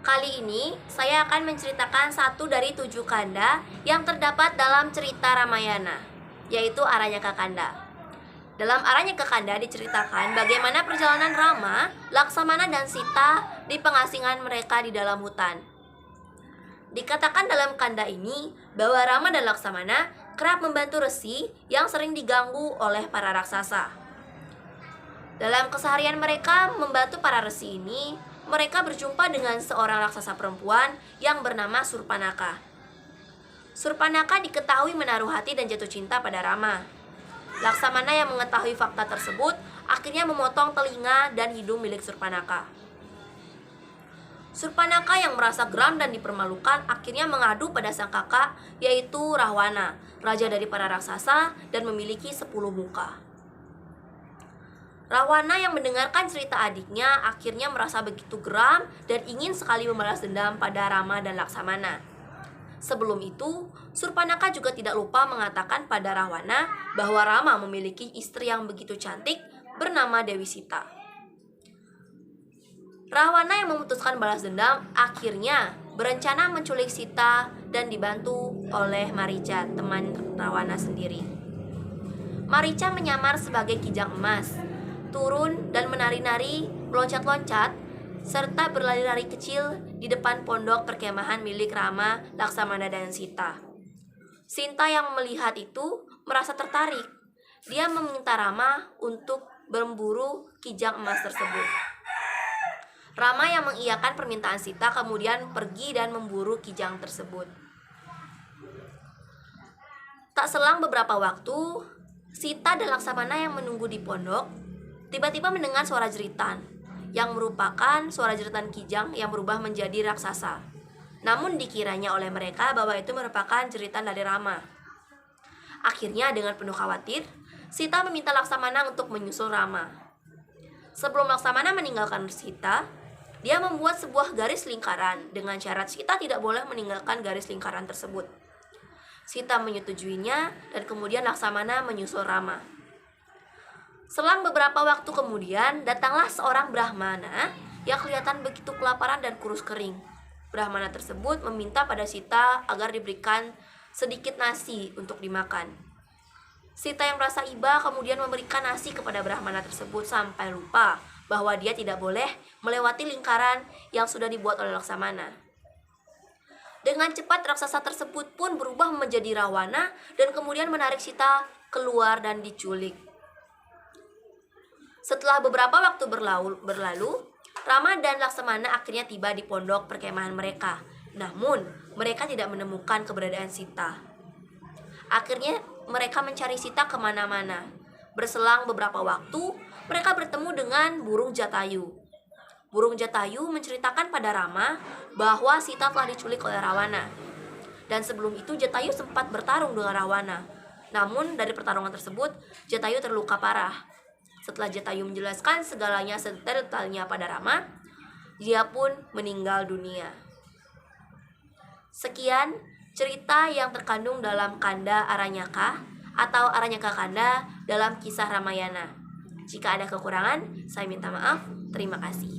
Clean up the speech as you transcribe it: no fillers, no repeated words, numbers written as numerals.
Kali ini saya akan menceritakan satu dari 7 kanda yang terdapat dalam cerita Ramayana, yaitu Aranyakakanda. Dalam Aranyakakanda diceritakan bagaimana perjalanan Rama, Laksamana, dan Sita di pengasingan mereka di dalam hutan. Dikatakan dalam kanda ini bahwa Rama dan Laksamana kerap membantu resi yang sering diganggu oleh para raksasa. Dalam keseharian mereka membantu para resi ini, mereka berjumpa dengan seorang raksasa perempuan yang bernama Surpanaka. Surpanaka diketahui menaruh hati dan jatuh cinta pada Rama. Laksamana yang mengetahui fakta tersebut akhirnya memotong telinga dan hidung milik Surpanaka. Surpanaka yang merasa geram dan dipermalukan akhirnya mengadu pada sang kakak, yaitu Rahwana, raja dari para raksasa dan memiliki 10 muka. Rahwana yang mendengarkan cerita adiknya akhirnya merasa begitu geram dan ingin sekali membalas dendam pada Rama dan Laksamana. Sebelum itu, Surpanaka juga tidak lupa mengatakan pada Rahwana bahwa Rama memiliki istri yang begitu cantik bernama Dewi Sita. Rahwana yang memutuskan balas dendam akhirnya berencana menculik Sita dan dibantu oleh Marica, teman Rahwana sendiri. Marica menyamar sebagai kijang emas, turun dan menari-nari, meloncat-loncat, serta berlari-lari kecil di depan pondok perkemahan milik Rama, Laksamana, dan Sita. Sinta yang melihat itu merasa tertarik. Dia meminta Rama untuk memburu kijang emas tersebut. Rama yang mengiyakan permintaan Sita kemudian pergi dan memburu kijang tersebut. Tak selang beberapa waktu, Sita dan Laksamana yang menunggu di pondok tiba-tiba mendengar suara jeritan yang merupakan suara jeritan kijang yang berubah menjadi raksasa. Namun dikiranya oleh mereka bahwa itu merupakan jeritan dari Rama. Akhirnya dengan penuh khawatir, Sita meminta Laksamana untuk menyusul Rama. Sebelum Laksamana meninggalkan Sita, dia membuat sebuah garis lingkaran dengan syarat Sita tidak boleh meninggalkan garis lingkaran tersebut. Sita menyetujuinya dan kemudian Laksamana menyusul Rama. Selang beberapa waktu kemudian, datanglah seorang Brahmana yang kelihatan begitu kelaparan dan kurus kering. Brahmana tersebut meminta pada Sita agar diberikan sedikit nasi untuk dimakan. Sita yang merasa iba kemudian memberikan nasi kepada Brahmana tersebut sampai lupa bahwa dia tidak boleh melewati lingkaran yang sudah dibuat oleh Laksamana. Dengan cepat raksasa tersebut pun berubah menjadi Rahwana dan kemudian menarik Sita keluar dan diculik. Setelah beberapa waktu berlalu, Rama dan Laksamana akhirnya tiba di pondok perkemahan mereka. Namun, mereka tidak menemukan keberadaan Sita. Akhirnya, mereka mencari Sita kemana-mana. Berselang beberapa waktu, mereka bertemu dengan burung Jatayu. Burung Jatayu menceritakan pada Rama bahwa Sita telah diculik oleh Rahwana. Dan sebelum itu, Jatayu sempat bertarung dengan Rahwana. Namun, dari pertarungan tersebut, Jatayu terluka parah. Setelah Jatayu menjelaskan segalanya sedetailnya pada Rama, dia pun meninggal dunia. Sekian cerita yang terkandung dalam kanda Aranyaka atau Aranyakakanda dalam kisah Ramayana. Jika ada kekurangan, saya minta maaf. Terima kasih.